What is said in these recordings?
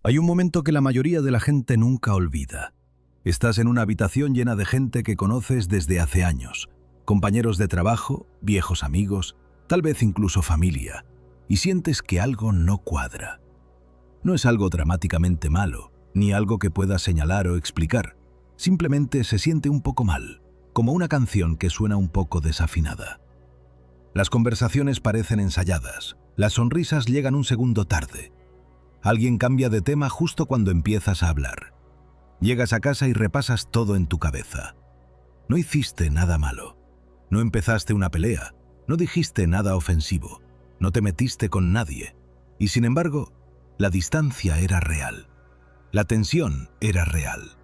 Hay un momento que la mayoría de la gente nunca olvida. Estás en una habitación llena de gente que conoces desde hace años, compañeros de trabajo, viejos amigos, tal vez incluso familia, y sientes que algo no cuadra. No es algo dramáticamente malo, ni algo que puedas señalar o explicar. Simplemente se siente un poco mal, como una canción que suena un poco desafinada. Las conversaciones parecen ensayadas, las sonrisas llegan un segundo tarde. Alguien cambia de tema justo cuando empiezas a hablar. Llegas a casa y repasas todo en tu cabeza. No hiciste nada malo. No empezaste una pelea. No dijiste nada ofensivo. No te metiste con nadie. Y sin embargo, la distancia era real. La tensión era real.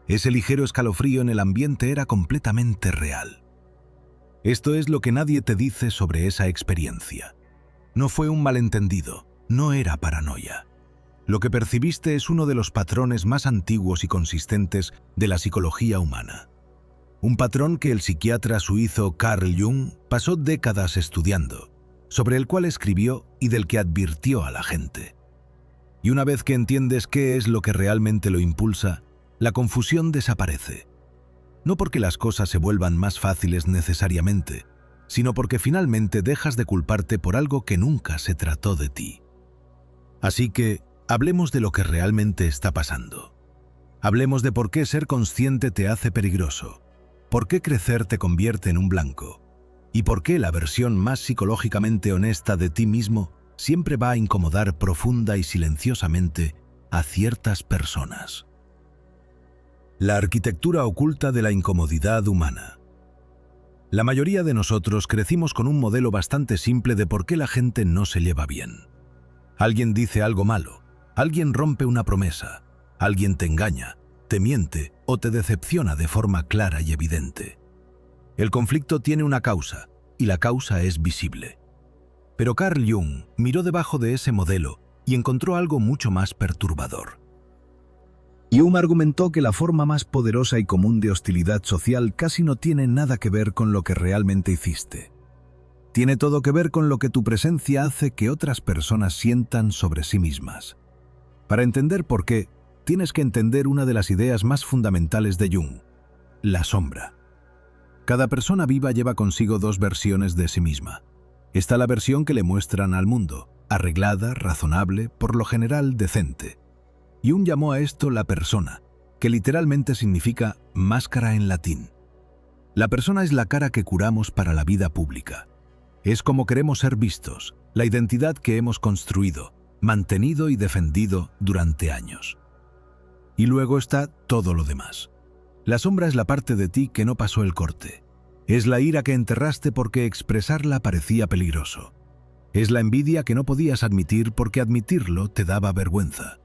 Ese ligero escalofrío en el ambiente era completamente real. Esto es lo que nadie te dice sobre esa experiencia. No fue un malentendido, no era paranoia. Lo que percibiste es uno de los patrones más antiguos y consistentes de la psicología humana. Un patrón que el psiquiatra suizo Carl Jung pasó décadas estudiando, sobre el cual escribió y del que advirtió a la gente. Y una vez que entiendes qué es lo que realmente lo impulsa, la confusión desaparece. No porque las cosas se vuelvan más fáciles necesariamente, sino porque finalmente dejas de culparte por algo que nunca se trató de ti. Así que, hablemos de lo que realmente está pasando. Hablemos de por qué ser consciente te hace peligroso, por qué crecer te convierte en un blanco, y por qué la versión más psicológicamente honesta de ti mismo siempre va a incomodar profunda y silenciosamente a ciertas personas. La arquitectura oculta de la incomodidad humana. La mayoría de nosotros crecimos con un modelo bastante simple de por qué la gente no se lleva bien. Alguien dice algo malo, alguien rompe una promesa, alguien te engaña, te miente o te decepciona de forma clara y evidente. El conflicto tiene una causa, y la causa es visible. Pero Carl Jung miró debajo de ese modelo y encontró algo mucho más perturbador. Jung argumentó que la forma más poderosa y común de hostilidad social casi no tiene nada que ver con lo que realmente hiciste. Tiene todo que ver con lo que tu presencia hace que otras personas sientan sobre sí mismas. Para entender por qué, tienes que entender una de las ideas más fundamentales de Jung: la sombra. Cada persona viva lleva consigo dos versiones de sí misma. Está la versión que le muestran al mundo, arreglada, razonable, por lo general decente. Jung llamó a esto la persona, que literalmente significa máscara en latín. La persona es la cara que curamos para la vida pública. Es como queremos ser vistos, la identidad que hemos construido, mantenido y defendido durante años. Y luego está todo lo demás. La sombra es la parte de ti que no pasó el corte. Es la ira que enterraste porque expresarla parecía peligroso. Es la envidia que no podías admitir porque admitirlo te daba vergüenza.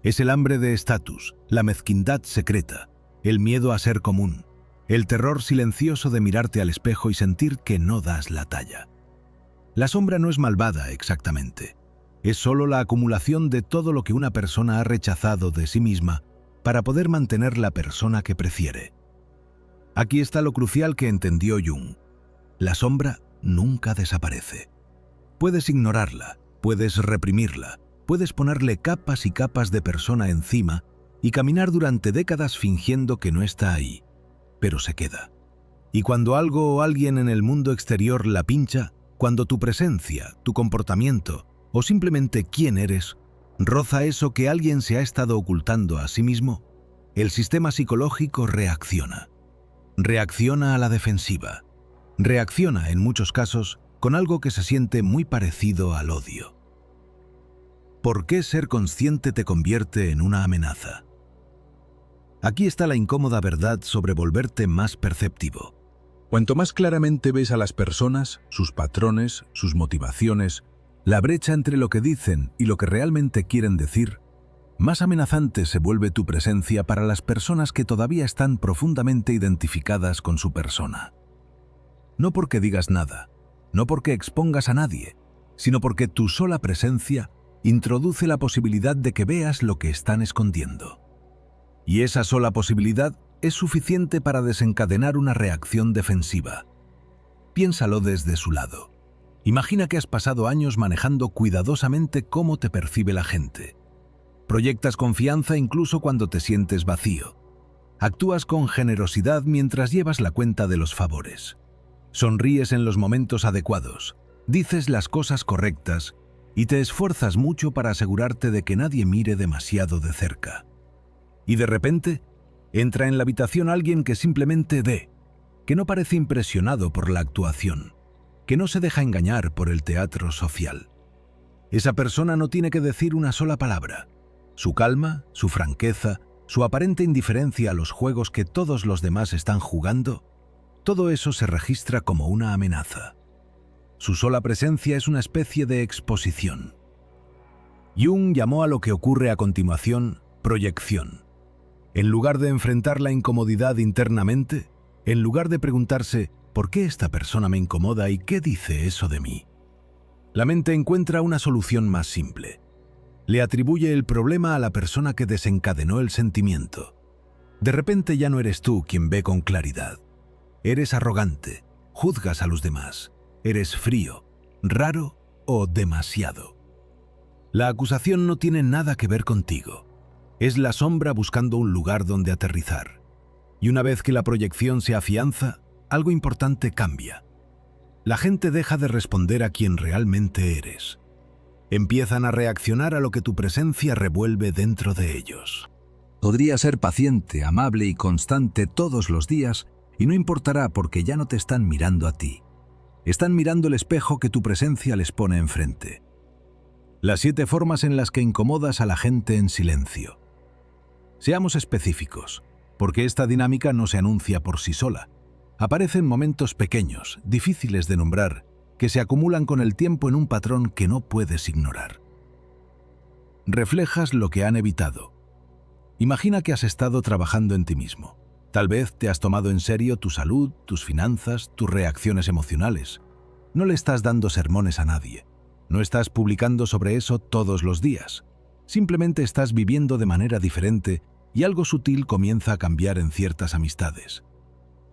Es el hambre de estatus, la mezquindad secreta, el miedo a ser común, el terror silencioso de mirarte al espejo y sentir que no das la talla. La sombra no es malvada exactamente. Es solo la acumulación de todo lo que una persona ha rechazado de sí misma para poder mantener la persona que prefiere. Aquí está lo crucial que entendió Jung. La sombra nunca desaparece. Puedes ignorarla, puedes reprimirla, puedes ponerle capas y capas de persona encima y caminar durante décadas fingiendo que no está ahí, pero se queda. Y cuando algo o alguien en el mundo exterior la pincha, cuando tu presencia, tu comportamiento o simplemente quién eres, roza eso que alguien se ha estado ocultando a sí mismo, el sistema psicológico reacciona. Reacciona a la defensiva. Reacciona, en muchos casos, con algo que se siente muy parecido al odio. ¿Por qué ser consciente te convierte en una amenaza? Aquí está la incómoda verdad sobre volverte más perceptivo. Cuanto más claramente ves a las personas, sus patrones, sus motivaciones, la brecha entre lo que dicen y lo que realmente quieren decir, más amenazante se vuelve tu presencia para las personas que todavía están profundamente identificadas con su persona. No porque digas nada, no porque expongas a nadie, sino porque tu sola presencia introduce la posibilidad de que veas lo que están escondiendo. Y esa sola posibilidad es suficiente para desencadenar una reacción defensiva. Piénsalo desde su lado. Imagina que has pasado años manejando cuidadosamente cómo te percibe la gente. Proyectas confianza incluso cuando te sientes vacío. Actúas con generosidad mientras llevas la cuenta de los favores. Sonríes en los momentos adecuados, dices las cosas correctas y te esfuerzas mucho para asegurarte de que nadie mire demasiado de cerca. Y de repente, entra en la habitación alguien que simplemente ve, que no parece impresionado por la actuación, que no se deja engañar por el teatro social. Esa persona no tiene que decir una sola palabra. Su calma, su franqueza, su aparente indiferencia a los juegos que todos los demás están jugando, todo eso se registra como una amenaza. Su sola presencia es una especie de exposición. Jung llamó a lo que ocurre a continuación proyección. En lugar de enfrentar la incomodidad internamente, en lugar de preguntarse ¿por qué esta persona me incomoda y qué dice eso de mí?, la mente encuentra una solución más simple. Le atribuye el problema a la persona que desencadenó el sentimiento. De repente ya no eres tú quien ve con claridad. Eres arrogante, juzgas a los demás, eres frío, raro o demasiado. La acusación no tiene nada que ver contigo. Es la sombra buscando un lugar donde aterrizar. Y una vez que la proyección se afianza, algo importante cambia. La gente deja de responder a quien realmente eres. Empiezan a reaccionar a lo que tu presencia revuelve dentro de ellos. Podría ser paciente, amable y constante todos los días y no importará porque ya no te están mirando a ti. Están mirando el espejo que tu presencia les pone enfrente. Las 7 formas en las que incomodas a la gente en silencio. Seamos específicos, porque esta dinámica no se anuncia por sí sola. Aparecen momentos pequeños, difíciles de nombrar, que se acumulan con el tiempo en un patrón que no puedes ignorar. Reflejas lo que han evitado. Imagina que has estado trabajando en ti mismo. Tal vez te has tomado en serio tu salud, tus finanzas, tus reacciones emocionales. No le estás dando sermones a nadie. No estás publicando sobre eso todos los días. Simplemente estás viviendo de manera diferente y algo sutil comienza a cambiar en ciertas amistades.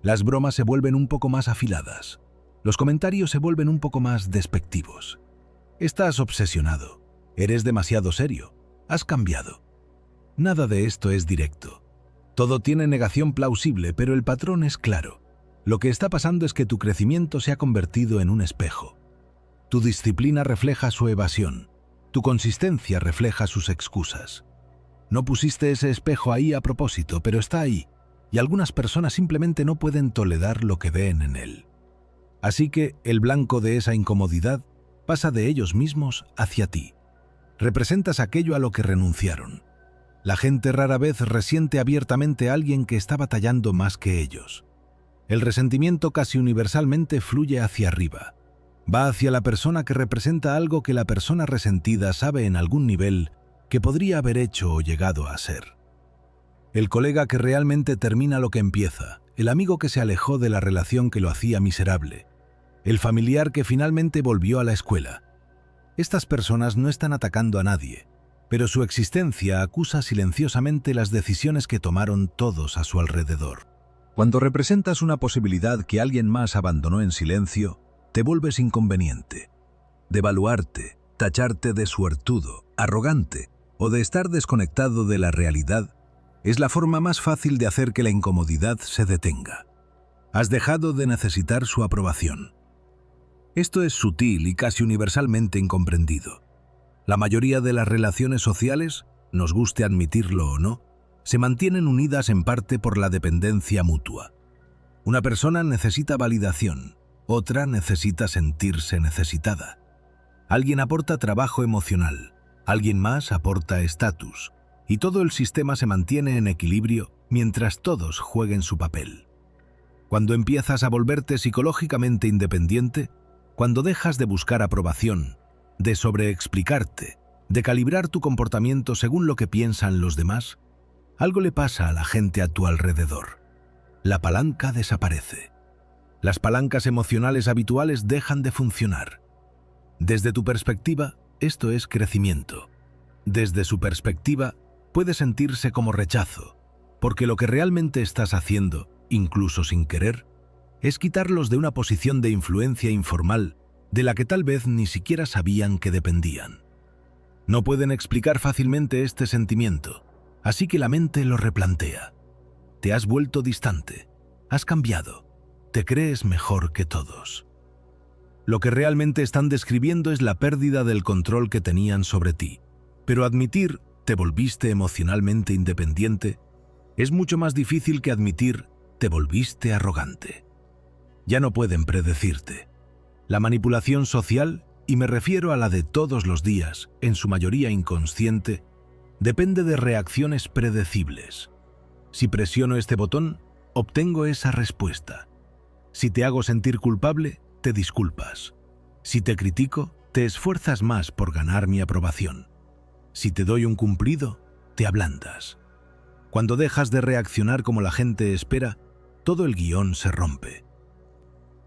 Las bromas se vuelven un poco más afiladas. Los comentarios se vuelven un poco más despectivos. Estás obsesionado. Eres demasiado serio. Has cambiado. Nada de esto es directo. Todo tiene negación plausible, pero el patrón es claro. Lo que está pasando es que tu crecimiento se ha convertido en un espejo. Tu disciplina refleja su evasión. Tu consistencia refleja sus excusas. No pusiste ese espejo ahí a propósito, pero está ahí. Y algunas personas simplemente no pueden tolerar lo que ven en él. Así que el blanco de esa incomodidad pasa de ellos mismos hacia ti. Representas aquello a lo que renunciaron. La gente rara vez resiente abiertamente a alguien que está batallando más que ellos. El resentimiento casi universalmente fluye hacia arriba. Va hacia la persona que representa algo que la persona resentida sabe en algún nivel que podría haber hecho o llegado a ser. El colega que realmente termina lo que empieza, el amigo que se alejó de la relación que lo hacía miserable, el familiar que finalmente volvió a la escuela. Estas personas no están atacando a nadie, pero su existencia acusa silenciosamente las decisiones que tomaron todos a su alrededor. Cuando representas una posibilidad que alguien más abandonó en silencio, te vuelves inconveniente. Devaluarte, tacharte de suertudo, arrogante o de estar desconectado de la realidad es la forma más fácil de hacer que la incomodidad se detenga. Has dejado de necesitar su aprobación. Esto es sutil y casi universalmente incomprendido. La mayoría de las relaciones sociales, nos guste admitirlo o no, se mantienen unidas en parte por la dependencia mutua. Una persona necesita validación, otra necesita sentirse necesitada. Alguien aporta trabajo emocional, alguien más aporta estatus, y todo el sistema se mantiene en equilibrio mientras todos jueguen su papel. Cuando empiezas a volverte psicológicamente independiente, cuando dejas de buscar aprobación, de sobreexplicarte, de calibrar tu comportamiento según lo que piensan los demás, algo le pasa a la gente a tu alrededor. La palanca desaparece. Las palancas emocionales habituales dejan de funcionar. Desde tu perspectiva, esto es crecimiento. Desde su perspectiva, puede sentirse como rechazo, porque lo que realmente estás haciendo, incluso sin querer, es quitarlos de una posición de influencia informal de la que tal vez ni siquiera sabían que dependían. No pueden explicar fácilmente este sentimiento, así que la mente lo replantea. Te has vuelto distante, has cambiado, te crees mejor que todos. Lo que realmente están describiendo es la pérdida del control que tenían sobre ti, pero admitir «te volviste emocionalmente independiente» es mucho más difícil que admitir «te volviste arrogante». Ya no pueden predecirte. La manipulación social, y me refiero a la de todos los días, en su mayoría inconsciente, depende de reacciones predecibles. Si presiono este botón, obtengo esa respuesta. Si te hago sentir culpable, te disculpas. Si te critico, te esfuerzas más por ganar mi aprobación. Si te doy un cumplido, te ablandas. Cuando dejas de reaccionar como la gente espera, todo el guión se rompe.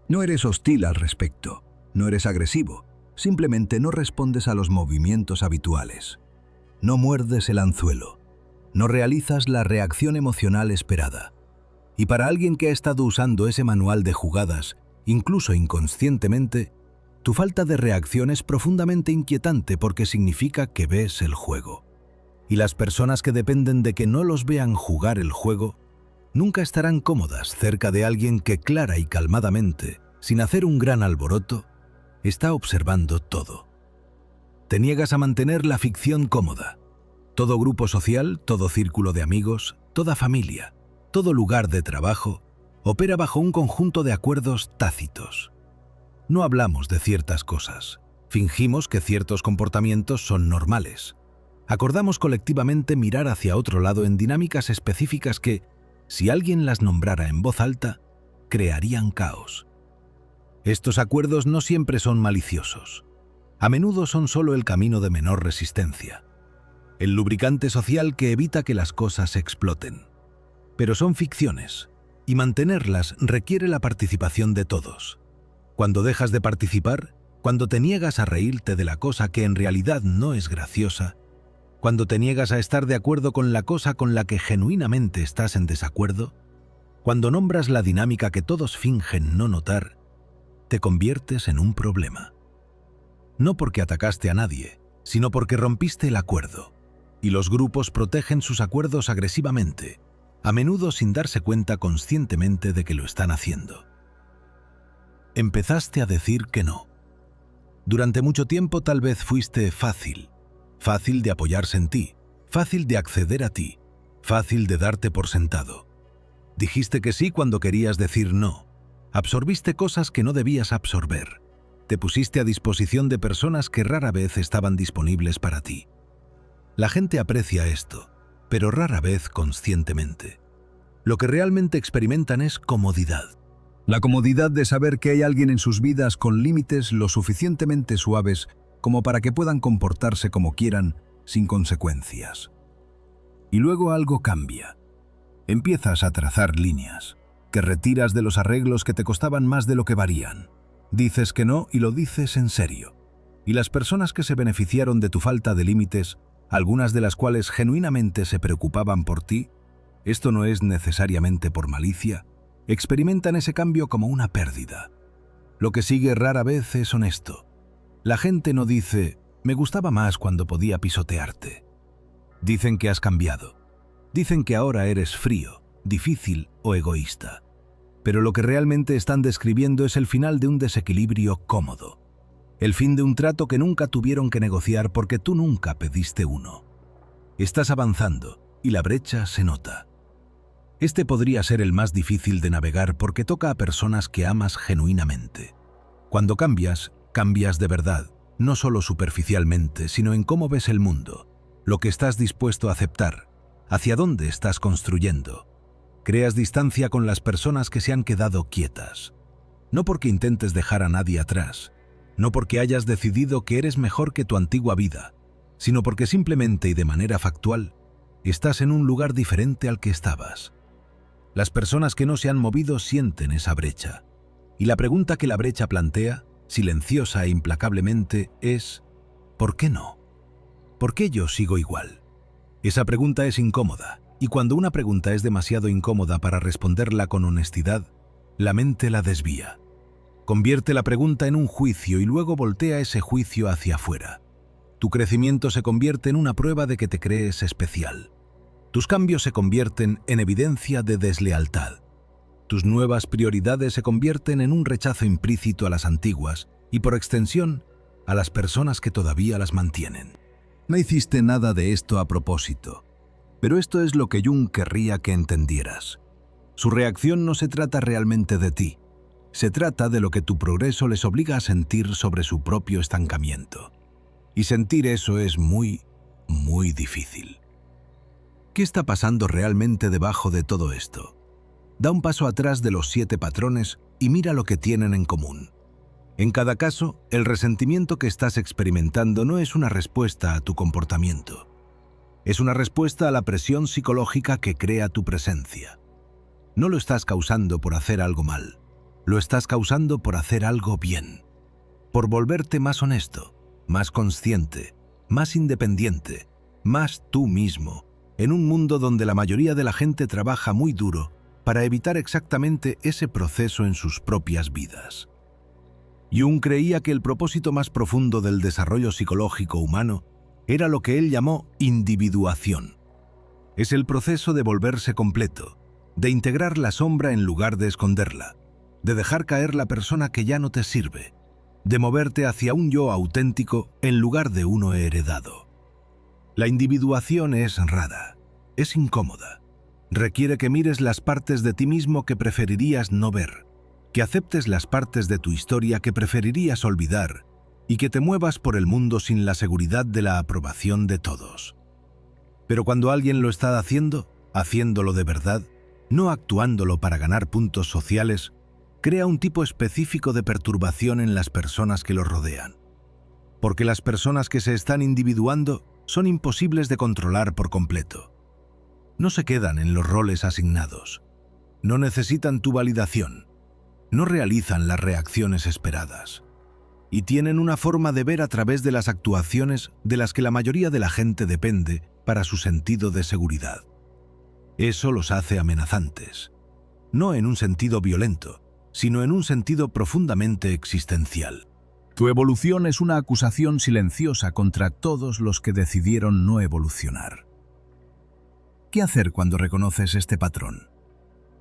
No eres hostil al respecto, no eres agresivo, simplemente no respondes a los movimientos habituales. No muerdes el anzuelo, no realizas la reacción emocional esperada. Y para alguien que ha estado usando ese manual de jugadas, incluso inconscientemente, tu falta de reacción es profundamente inquietante porque significa que ves el juego. Y las personas que dependen de que no los vean jugar el juego, nunca estarán cómodas cerca de alguien que clara y calmadamente, sin hacer un gran alboroto, está observando todo. Te niegas a mantener la ficción cómoda. Todo grupo social, todo círculo de amigos, toda familia, todo lugar de trabajo, opera bajo un conjunto de acuerdos tácitos. No hablamos de ciertas cosas. Fingimos que ciertos comportamientos son normales. Acordamos colectivamente mirar hacia otro lado en dinámicas específicas que, si alguien las nombrara en voz alta, crearían caos. Estos acuerdos no siempre son maliciosos. A menudo son solo el camino de menor resistencia. El lubricante social que evita que las cosas exploten. Pero son ficciones, y mantenerlas requiere la participación de todos. Cuando dejas de participar, cuando te niegas a reírte de la cosa que en realidad no es graciosa, cuando te niegas a estar de acuerdo con la cosa con la que genuinamente estás en desacuerdo, cuando nombras la dinámica que todos fingen no notar, te conviertes en un problema. No porque atacaste a nadie, sino porque rompiste el acuerdo. Y los grupos protegen sus acuerdos agresivamente, a menudo sin darse cuenta conscientemente de que lo están haciendo. Empezaste a decir que no. Durante mucho tiempo tal vez fuiste fácil de apoyarse en ti, fácil de acceder a ti, fácil de darte por sentado. Dijiste que sí cuando querías decir no. Absorbiste cosas que no debías absorber. Te pusiste a disposición de personas que rara vez estaban disponibles para ti. La gente aprecia esto, pero rara vez conscientemente. Lo que realmente experimentan es comodidad. La comodidad de saber que hay alguien en sus vidas con límites lo suficientemente suaves como para que puedan comportarse como quieran, sin consecuencias. Y luego algo cambia. Empiezas a trazar líneas, que retiras de los arreglos que te costaban más de lo que valían. Dices que no y lo dices en serio. Y las personas que se beneficiaron de tu falta de límites, algunas de las cuales genuinamente se preocupaban por ti, esto no es necesariamente por malicia, experimentan ese cambio como una pérdida. Lo que sigue rara vez es honesto. La gente no dice, me gustaba más cuando podía pisotearte. Dicen que has cambiado. Dicen que ahora eres frío, difícil o egoísta. Pero lo que realmente están describiendo es el final de un desequilibrio cómodo. El fin de un trato que nunca tuvieron que negociar porque tú nunca pediste uno. Estás avanzando y la brecha se nota. Este podría ser el más difícil de navegar porque toca a personas que amas genuinamente. Cuando cambias, cambias de verdad, no solo superficialmente, sino en cómo ves el mundo, lo que estás dispuesto a aceptar, hacia dónde estás construyendo. Creas distancia con las personas que se han quedado quietas. No porque intentes dejar a nadie atrás, no porque hayas decidido que eres mejor que tu antigua vida, sino porque simplemente y de manera factual, estás en un lugar diferente al que estabas. Las personas que no se han movido sienten esa brecha. Y la pregunta que la brecha plantea, silenciosa e implacablemente, es ¿por qué no? ¿Por qué yo sigo igual? Esa pregunta es incómoda, y cuando una pregunta es demasiado incómoda para responderla con honestidad, la mente la desvía. Convierte la pregunta en un juicio y luego voltea ese juicio hacia afuera. Tu crecimiento se convierte en una prueba de que te crees especial. Tus cambios se convierten en evidencia de deslealtad. Tus nuevas prioridades se convierten en un rechazo implícito a las antiguas y, por extensión, a las personas que todavía las mantienen. No hiciste nada de esto a propósito, pero esto es lo que Jung querría que entendieras. Su reacción no se trata realmente de ti, se trata de lo que tu progreso les obliga a sentir sobre su propio estancamiento. Y sentir eso es muy, muy difícil. ¿Qué está pasando realmente debajo de todo esto? Da un paso atrás de los 7 patrones y mira lo que tienen en común. En cada caso, el resentimiento que estás experimentando no es una respuesta a tu comportamiento. Es una respuesta a la presión psicológica que crea tu presencia. No lo estás causando por hacer algo mal, lo estás causando por hacer algo bien. Por volverte más honesto, más consciente, más independiente, más tú mismo, en un mundo donde la mayoría de la gente trabaja muy duro para evitar exactamente ese proceso en sus propias vidas. Jung creía que el propósito más profundo del desarrollo psicológico humano era lo que él llamó individuación. Es el proceso de volverse completo, de integrar la sombra en lugar de esconderla, de dejar caer la persona que ya no te sirve, de moverte hacia un yo auténtico en lugar de uno heredado. La individuación es rara, es incómoda. Requiere que mires las partes de ti mismo que preferirías no ver, que aceptes las partes de tu historia que preferirías olvidar y que te muevas por el mundo sin la seguridad de la aprobación de todos. Pero cuando alguien lo está haciendo, haciéndolo de verdad, no actuándolo para ganar puntos sociales, crea un tipo específico de perturbación en las personas que lo rodean. Porque las personas que se están individuando son imposibles de controlar por completo. No se quedan en los roles asignados. No necesitan tu validación. No realizan las reacciones esperadas. Y tienen una forma de ver a través de las actuaciones de las que la mayoría de la gente depende para su sentido de seguridad. Eso los hace amenazantes. No en un sentido violento, sino en un sentido profundamente existencial. Tu evolución es una acusación silenciosa contra todos los que decidieron no evolucionar. ¿Qué hacer cuando reconoces este patrón?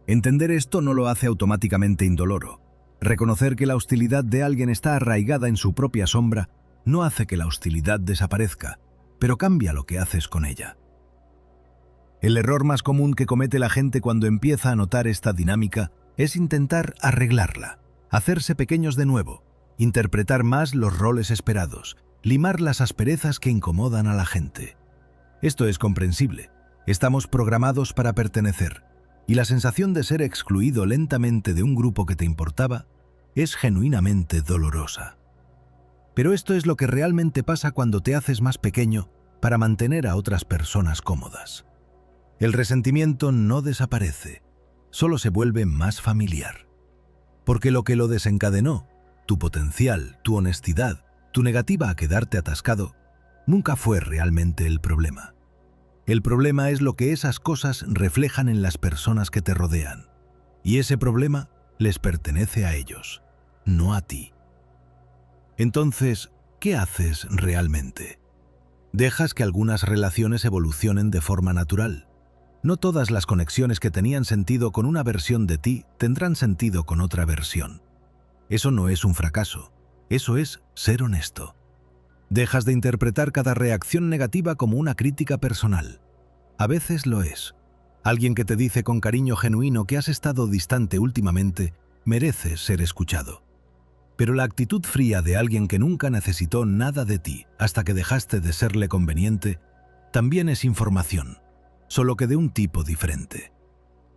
Entender esto no lo hace automáticamente indoloro. Reconocer que la hostilidad de alguien está arraigada en su propia sombra no hace que la hostilidad desaparezca, pero cambia lo que haces con ella. El error más común que comete la gente cuando empieza a notar esta dinámica es intentar arreglarla, hacerse pequeños de nuevo, interpretar más los roles esperados, limar las asperezas que incomodan a la gente. Esto es comprensible. Estamos programados para pertenecer, y la sensación de ser excluido lentamente de un grupo que te importaba es genuinamente dolorosa. Pero esto es lo que realmente pasa cuando te haces más pequeño para mantener a otras personas cómodas. El resentimiento no desaparece, solo se vuelve más familiar. Porque lo que lo desencadenó, tu potencial, tu honestidad, tu negativa a quedarte atascado, nunca fue realmente el problema. El problema es lo que esas cosas reflejan en las personas que te rodean. Y ese problema les pertenece a ellos, no a ti. Entonces, ¿qué haces realmente? Dejas que algunas relaciones evolucionen de forma natural. No todas las conexiones que tenían sentido con una versión de ti tendrán sentido con otra versión. Eso no es un fracaso, eso es ser honesto. Dejas de interpretar cada reacción negativa como una crítica personal. A veces lo es. Alguien que te dice con cariño genuino que has estado distante últimamente merece ser escuchado. Pero la actitud fría de alguien que nunca necesitó nada de ti hasta que dejaste de serle conveniente también es información, solo que de un tipo diferente.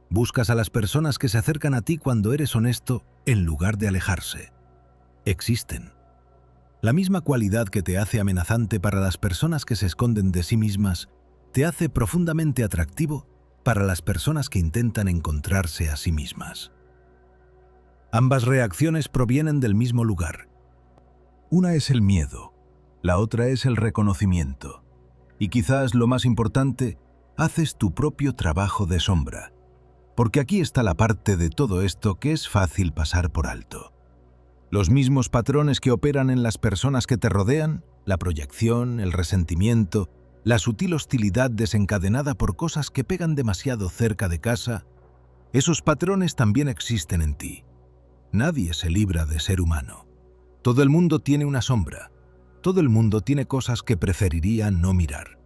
Buscas a las personas que se acercan a ti cuando eres honesto en lugar de alejarse. Existen. La misma cualidad que te hace amenazante para las personas que se esconden de sí mismas, te hace profundamente atractivo para las personas que intentan encontrarse a sí mismas. Ambas reacciones provienen del mismo lugar. Una es el miedo, la otra es el reconocimiento. Y quizás lo más importante, haces tu propio trabajo de sombra. Porque aquí está la parte de todo esto que es fácil pasar por alto. Los mismos patrones que operan en las personas que te rodean la proyección, el resentimiento, la sutil hostilidad desencadenada por cosas que pegan demasiado cerca de casa, esos patrones también existen en ti. Nadie se libra de ser humano. Todo el mundo tiene una sombra. Todo el mundo tiene cosas que preferiría no mirar.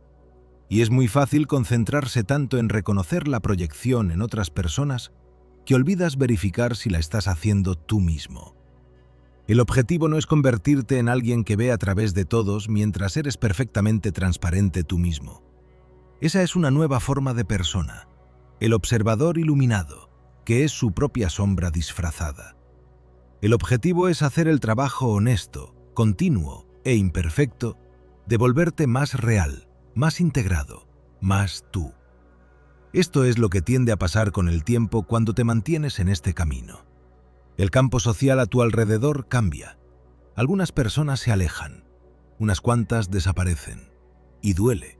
Y es muy fácil concentrarse tanto en reconocer la proyección en otras personas que olvidas verificar si la estás haciendo tú mismo. El objetivo no es convertirte en alguien que ve a través de todos mientras eres perfectamente transparente tú mismo. Esa es una nueva forma de persona, el observador iluminado, que es su propia sombra disfrazada. El objetivo es hacer el trabajo honesto, continuo e imperfecto de volverte más real, más integrado, más tú. Esto es lo que tiende a pasar con el tiempo cuando te mantienes en este camino. El campo social a tu alrededor cambia. Algunas personas se alejan, unas cuantas desaparecen. Y duele,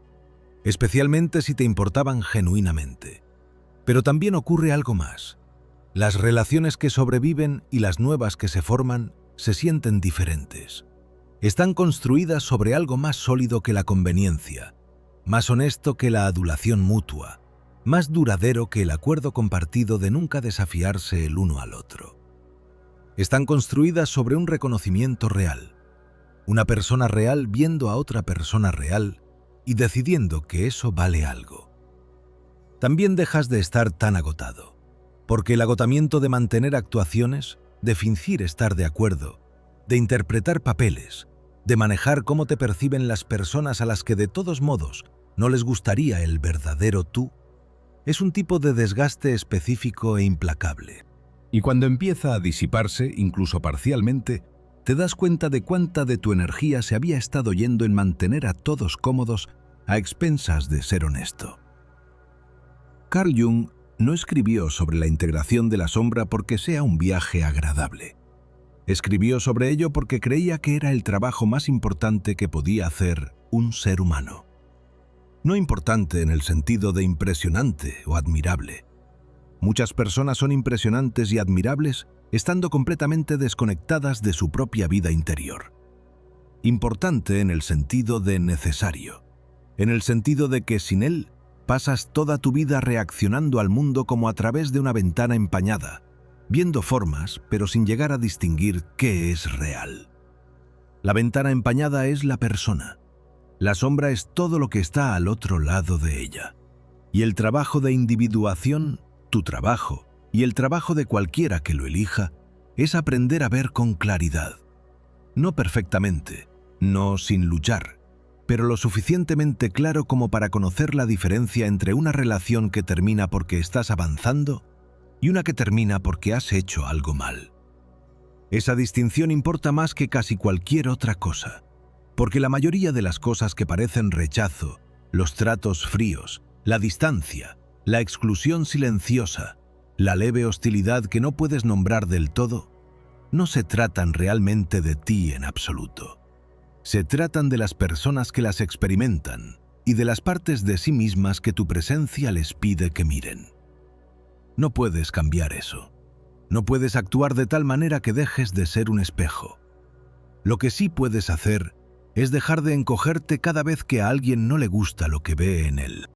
especialmente si te importaban genuinamente. Pero también ocurre algo más. Las relaciones que sobreviven y las nuevas que se forman se sienten diferentes. Están construidas sobre algo más sólido que la conveniencia, más honesto que la adulación mutua, más duradero que el acuerdo compartido de nunca desafiarse el uno al otro. Están construidas sobre un reconocimiento real, una persona real viendo a otra persona real y decidiendo que eso vale algo. También dejas de estar tan agotado, porque el agotamiento de mantener actuaciones, de fingir estar de acuerdo, de interpretar papeles, de manejar cómo te perciben las personas a las que de todos modos no les gustaría el verdadero tú, es un tipo de desgaste específico e implacable. Y cuando empieza a disiparse, incluso parcialmente, te das cuenta de cuánta de tu energía se había estado yendo en mantener a todos cómodos a expensas de ser honesto. Carl Jung no escribió sobre la integración de la sombra porque sea un viaje agradable. Escribió sobre ello porque creía que era el trabajo más importante que podía hacer un ser humano. No importante en el sentido de impresionante o admirable. Muchas personas son impresionantes y admirables estando completamente desconectadas de su propia vida interior. Importante en el sentido de necesario, en el sentido de que sin él pasas toda tu vida reaccionando al mundo como a través de una ventana empañada, viendo formas pero sin llegar a distinguir qué es real. La ventana empañada es la persona. La sombra es todo lo que está al otro lado de ella. Y el trabajo de individuación, tu trabajo, y el trabajo de cualquiera que lo elija, es aprender a ver con claridad. No perfectamente, no sin luchar, pero lo suficientemente claro como para conocer la diferencia entre una relación que termina porque estás avanzando y una que termina porque has hecho algo mal. Esa distinción importa más que casi cualquier otra cosa, porque la mayoría de las cosas que parecen rechazo, los tratos fríos, la distancia, la exclusión silenciosa, la leve hostilidad que no puedes nombrar del todo, no se tratan realmente de ti en absoluto. Se tratan de las personas que las experimentan y de las partes de sí mismas que tu presencia les pide que miren. No puedes cambiar eso. No puedes actuar de tal manera que dejes de ser un espejo. Lo que sí puedes hacer es dejar de encogerte cada vez que a alguien no le gusta lo que ve en él.